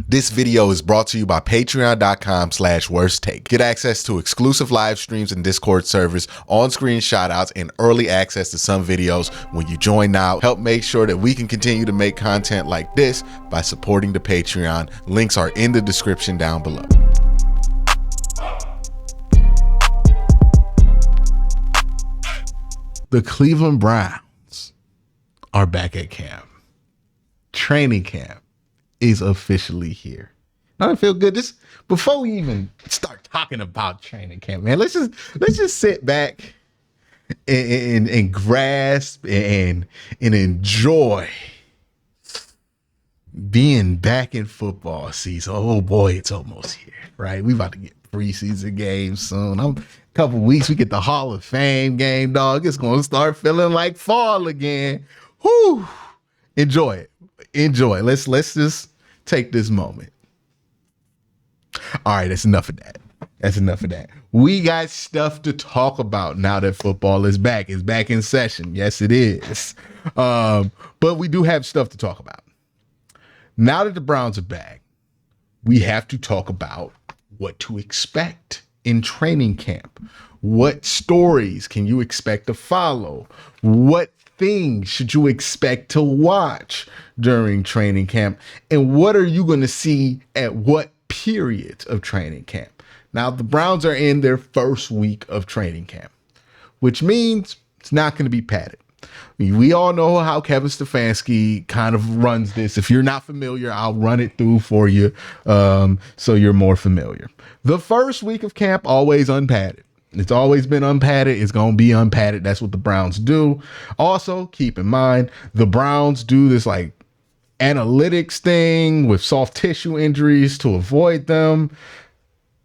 This video is brought to you by patreon.com/worsttake. Get access to exclusive live streams and Discord servers, on-screen shoutouts, and early access to some videos when you join now. Help make sure that we can continue to make content like this by supporting the Patreon. Links are in the description down below. The Cleveland Browns are back at camp. Training camp is officially here. I feel good. Just before we even start talking about training camp, man, let's just sit back and grasp and enjoy being back in football season. Oh boy, it's almost here, right? We about to get preseason games soon. A couple weeks, we get the Hall of Fame game, dog. It's gonna start feeling like fall again. Whoo! Enjoy it. Enjoy. Let's just take this moment. All right, that's enough of that. That's enough of that. We got stuff to talk about now that football is back. It's back in session. Yes, it is. But we do have stuff to talk about. Now that the Browns are back, we have to talk about what to expect in training camp. What stories can you expect to follow? What things should you expect to watch during training camp? And what are you going to see at what periods of training camp? Now, the Browns are in their first week of training camp, which means it's not going to be padded. We all know how Kevin Stefanski kind of runs this. If you're not familiar, I'll run it through for you so you're more familiar. The first week of camp, always unpadded. It's always been unpadded. It's going to be unpadded. That's what the Browns do. Also, keep in mind, the Browns do this like analytics thing with soft tissue injuries to avoid them.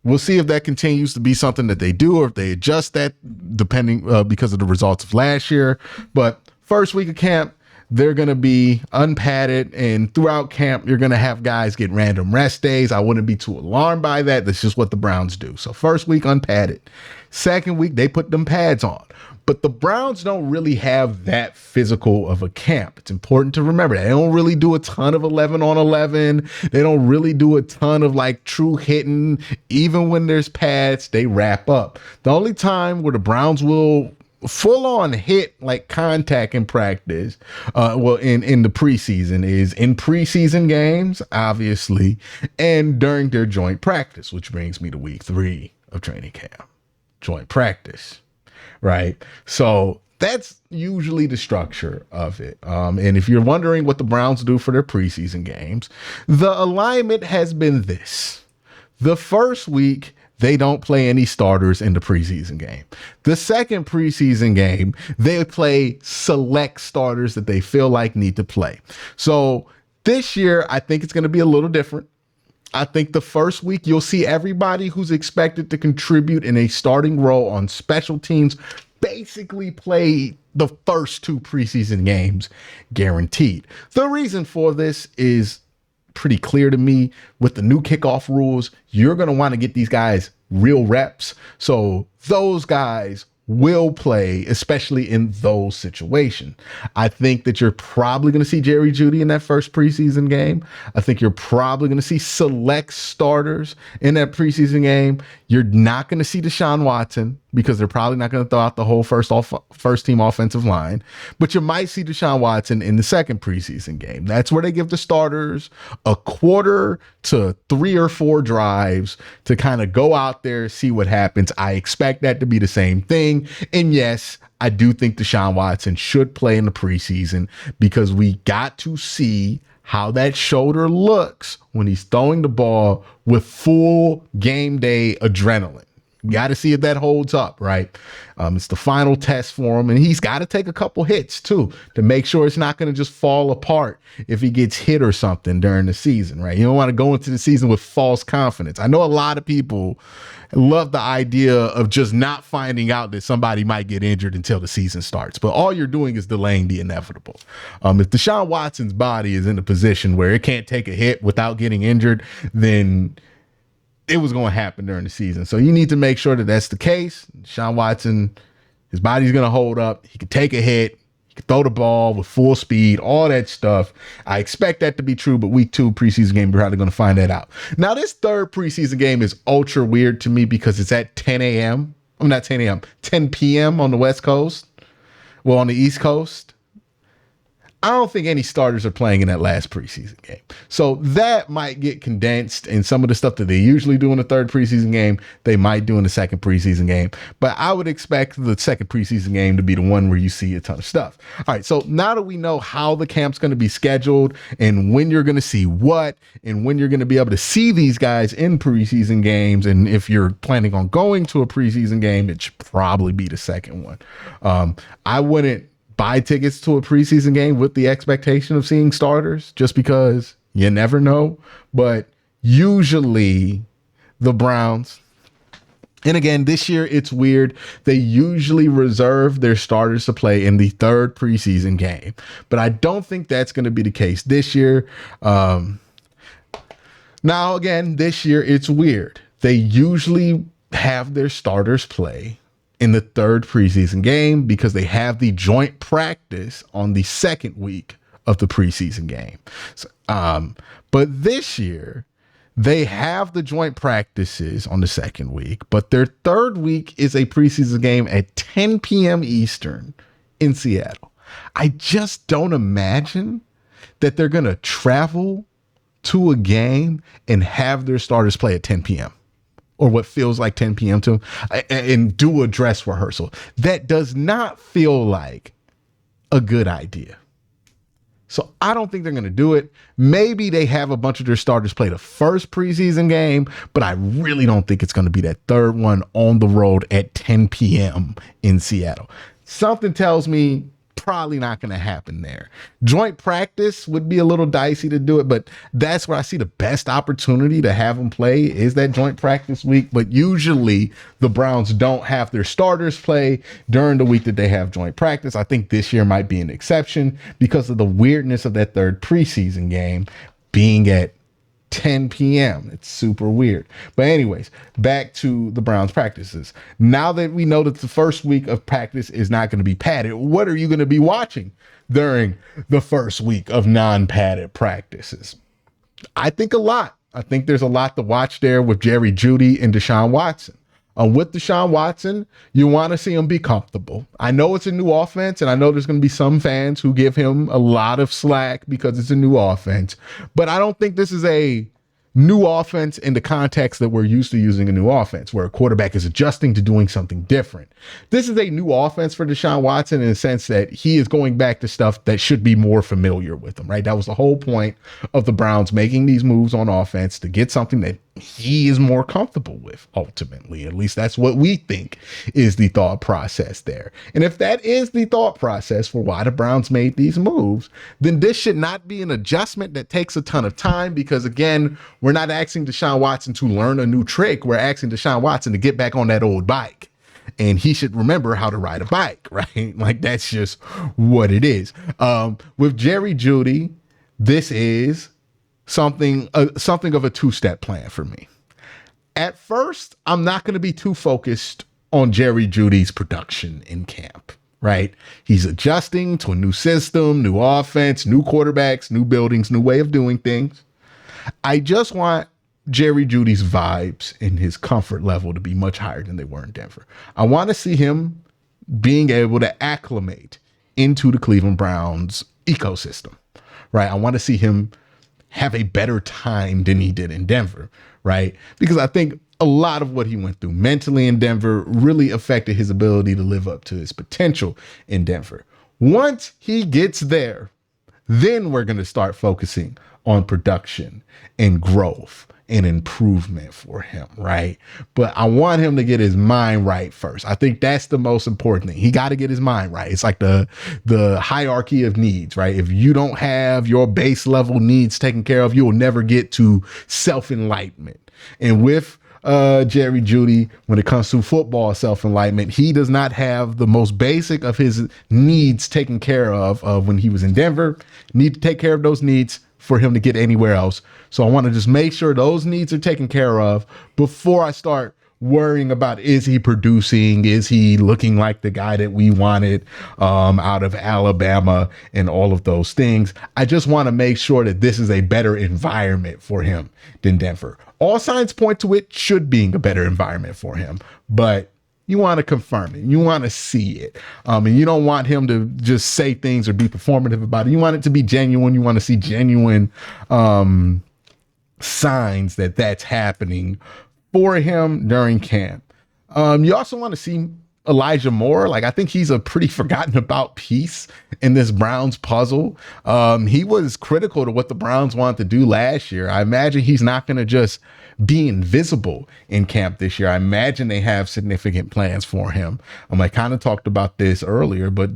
We'll see if that continues to be something that they do or if they adjust that depending because of the results of last year. But first week of camp, they're going to be unpadded, and throughout camp, you're going to have guys get random rest days. I wouldn't be too alarmed by that. That's just what the Browns do. So first week, unpadded. Second week, they put them pads on. But the Browns don't really have that physical of a camp. It's important to remember that. They don't really do a ton of 11 on 11. They don't really do a ton of like true hitting. Even when there's pads, they wrap up. The only time where the Browns will full on hit like contact in practice, in the preseason is in preseason games, obviously, and during their joint practice, which brings me to week 3 of training camp. Joint practice, right? So that's usually the structure of it. And if you're wondering what the Browns do for their preseason games, the alignment has been this. The first week, they don't play any starters in the preseason game. The second preseason game, they play select starters that they feel like need to play. So this year, I think it's going to be a little different. I think the first week, you'll see everybody who's expected to contribute in a starting role on special teams basically play the first 2 preseason games guaranteed. The reason for this is pretty clear to me. With the new kickoff rules, you're going to want to get these guys real reps. So those guys will play, especially in those situations. I think that you're probably going to see Jerry Jeudy in that first preseason game. I think you're probably going to see select starters in that preseason game. You're not going to see Deshaun Watson because they're probably not going to throw out the whole first team offensive line, but you might see Deshaun Watson in the second preseason game. That's where they give the starters a quarter to 3 or 4 drives to kind of go out there, see what happens. I expect that to be the same thing. And yes, I do think Deshaun Watson should play in the preseason because we got to see how that shoulder looks when he's throwing the ball with full game day adrenaline. Got to see if that holds up, right? It's the final test for him, and he's got to take a couple hits too to make sure it's not going to just fall apart if he gets hit or something during the season, right? You don't want to go into the season with false confidence. I know a lot of people love the idea of just not finding out that somebody might get injured until the season starts, but all you're doing is delaying the inevitable. If Deshaun Watson's body is in a position where it can't take a hit without getting injured, then it was going to happen during the season. So you need to make sure that that's the case. Deshaun Watson, his body's going to hold up. He can take a hit. throw the ball with full speed, all that stuff. I expect that to be true, but week 2 preseason game, we're probably going to find that out. Now, this third preseason game is ultra weird to me because it's at 10 a.m. I'm not 10 a.m., 10 p.m. on the West Coast. Well, on the East Coast. I don't think any starters are playing in that last preseason game. So that might get condensed, and some of the stuff that they usually do in the third preseason game, they might do in the second preseason game. But I would expect the second preseason game to be the one where you see a ton of stuff. All right, so now that we know how the camp's going to be scheduled and when you're going to see what and when you're going to be able to see these guys in preseason games, and if you're planning on going to a preseason game, it should probably be the second one. I wouldn't buy tickets to a preseason game with the expectation of seeing starters just because you never know. But usually the Browns, and again, this year it's weird, they usually reserve their starters to play in the third preseason game. But I don't think that's going to be the case this year. Now, again, this year it's weird. They usually have their starters play in the third preseason game because they have the joint practice on the second week of the preseason game. So, but this year they have the joint practices on the second week, but their third week is a preseason game at 10 p.m. Eastern in Seattle. I just don't imagine that they're going to travel to a game and have their starters play at 10 p.m. or what feels like 10 p.m. to them, and do a dress rehearsal. That does not feel like a good idea. So I don't think they're going to do it. Maybe they have a bunch of their starters play the first preseason game, but I really don't think it's going to be that third one on the road at 10 p.m. in Seattle. Something tells me probably not going to happen there. Joint practice would be a little dicey to do it, but that's where I see the best opportunity to have them play is that joint practice week. But usually the Browns don't have their starters play during the week that they have joint practice. I think this year might be an exception because of the weirdness of that third preseason game being at 10 p.m. It's super weird. But anyways, back to the Browns practices. Now that we know that the first week of practice is not going to be padded, what are you going to be watching during the first week of non-padded practices? I think a lot. I think there's a lot to watch there with Jerry Jeudy and Deshaun Watson. With Deshaun Watson, you want to see him be comfortable. I know it's a new offense, and I know there's going to be some fans who give him a lot of slack because it's a new offense, but I don't think this is a new offense in the context that we're used to using a new offense, where a quarterback is adjusting to doing something different. This is a new offense for Deshaun Watson in the sense that he is going back to stuff that should be more familiar with him, right? That was the whole point of the Browns making these moves on offense, to get something that he is more comfortable with, ultimately. At least that's what we think is the thought process there. And if that is the thought process for why the Browns made these moves, then this should not be an adjustment that takes a ton of time, because again, we're not asking Deshaun Watson to learn a new trick. We're asking Deshaun Watson to get back on that old bike. And he should remember how to ride a bike, right? Like, that's just what it is. With Jerry Jeudy, this is something of a two-step plan for me. At first, I'm not going to be too focused on Jerry Jeudy's production in camp, right? He's adjusting to a new system, new offense, new quarterbacks, new buildings, new way of doing things. I just want Jerry Jeudy's vibes and his comfort level to be much higher than they were in Denver. I want to see him being able to acclimate into the Cleveland Browns ecosystem, right? I want to see him have a better time than he did in Denver, right? Because I think a lot of what he went through mentally in Denver really affected his ability to live up to his potential in Denver. Once he gets there, then we're going to start focusing on production and growth and improvement for him, right? But I want him to get his mind right first. I think that's the most important thing. He got to get his mind right. It's like the hierarchy of needs, right? If you don't have your base level needs taken care of, you will never get to self-enlightenment. And with Jerry Jeudy, when it comes to football self-enlightenment, he does not have the most basic of his needs taken care of when he was in Denver. Need to take care of those needs for him to get anywhere else. So I want to just make sure those needs are taken care of before I start worrying about, is he producing? Is he looking like the guy that we wanted out of Alabama and all of those things? I just want to make sure that this is a better environment for him than Denver. All signs point to it should being a better environment for him, but you want to confirm it. You want to see it. And you don't want him to just say things or be performative about it. You want it to be genuine. You want to see genuine signs that that's happening for him during camp. You also want to see Elijah Moore. Like, I think he's a pretty forgotten about piece in this Browns puzzle. He was critical to what the Browns wanted to do last year. I imagine he's not going to just be invisible in camp this year. I imagine they have significant plans for him. I kind of talked about this earlier, but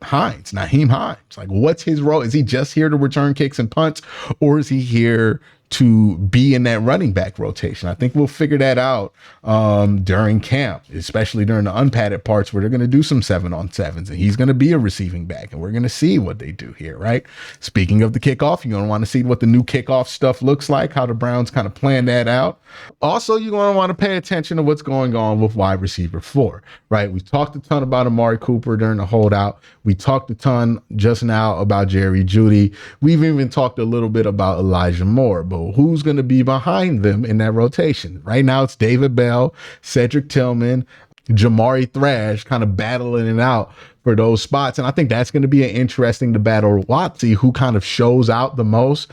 Nyheim Hines, like, what's his role? Is he just here to return kicks and punts, or is he here to be in that running back rotation? I think we'll figure that out during camp, especially during the unpadded parts where they're going to do some 7-on-7s, and he's going to be a receiving back, and we're going to see what they do here, right? Speaking of the kickoff, you're going to want to see what the new kickoff stuff looks like, how the Browns kind of plan that out. Also, you're going to want to pay attention to what's going on with wide receiver 4, right? We talked a ton about Amari Cooper during the holdout. We talked a ton just now about Jerry Jeudy. We've even talked a little bit about Elijah Moore, but who's going to be behind them in that rotation? Right now, it's David Bell, Cedric Tillman, Jamari Thrash kind of battling it out for those spots. And I think that's going to be an interesting to battle. Watch see who kind of shows out the most.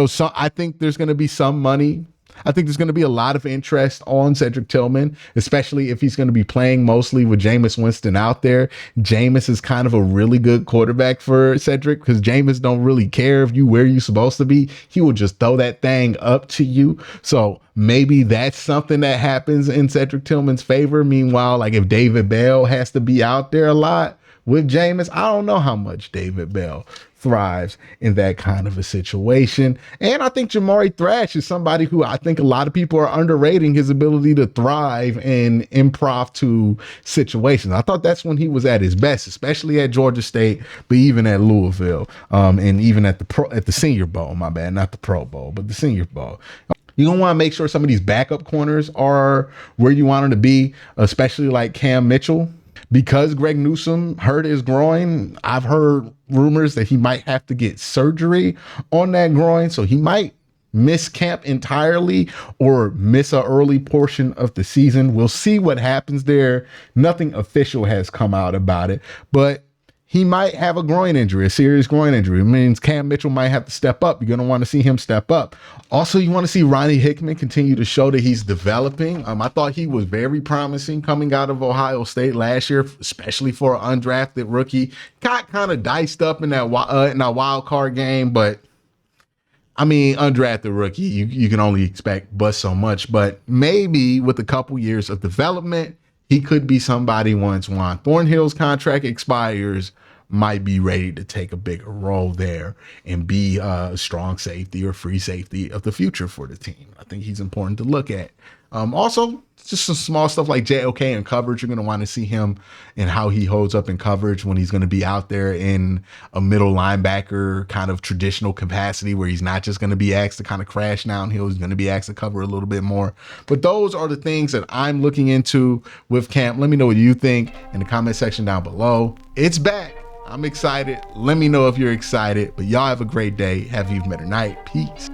So I think there's going to be some money. I think there's going to be a lot of interest on Cedric Tillman, especially if he's going to be playing mostly with Jameis Winston out there. Jameis is kind of a really good quarterback for Cedric because Jameis don't really care if where you're supposed to be. He will just throw that thing up to you. So maybe that's something that happens in Cedric Tillman's favor. Meanwhile, like, if David Bell has to be out there a lot with Jameis, I don't know how much David Bell thrives in that kind of a situation. And I think Jamari Thrash is somebody who I think a lot of people are underrating his ability to thrive in impromptu situations. I thought that's when he was at his best, especially at Georgia State, but even at Louisville, and even at the Senior Bowl, my bad, not the Pro Bowl, but the Senior Bowl. You're going to want to make sure some of these backup corners are where you want them to be, especially like Cam Mitchell. Because Greg Newsome hurt his groin, I've heard rumors that he might have to get surgery on that groin. So he might miss camp entirely or miss an early portion of the season. We'll see what happens there. Nothing official has come out about it, but he might have a groin injury, a serious groin injury. It means Cam Mitchell might have to step up. You're going to want to see him step up. Also, you want to see Ronnie Hickman continue to show that he's developing. I thought he was very promising coming out of Ohio State last year, especially for an undrafted rookie. Got kind of diced up in that wild card game, but undrafted rookie, you can only expect but so much. But maybe with a couple years of development, he could be somebody once Juan Thornhill's contract expires, might be ready to take a bigger role there and be a strong safety or free safety of the future for the team. I think he's important to look at. Also, just some small stuff like JOK in coverage. You're going to want to see him and how he holds up in coverage when he's going to be out there in a middle linebacker kind of traditional capacity where he's not just going to be asked to kind of crash downhill. He's going to be asked to cover a little bit more. But those are the things that I'm looking into with camp. Let me know what you think in the comment section down below. It's back. I'm excited. Let me know if you're excited. But y'all have a great day. Have an even better night. Peace.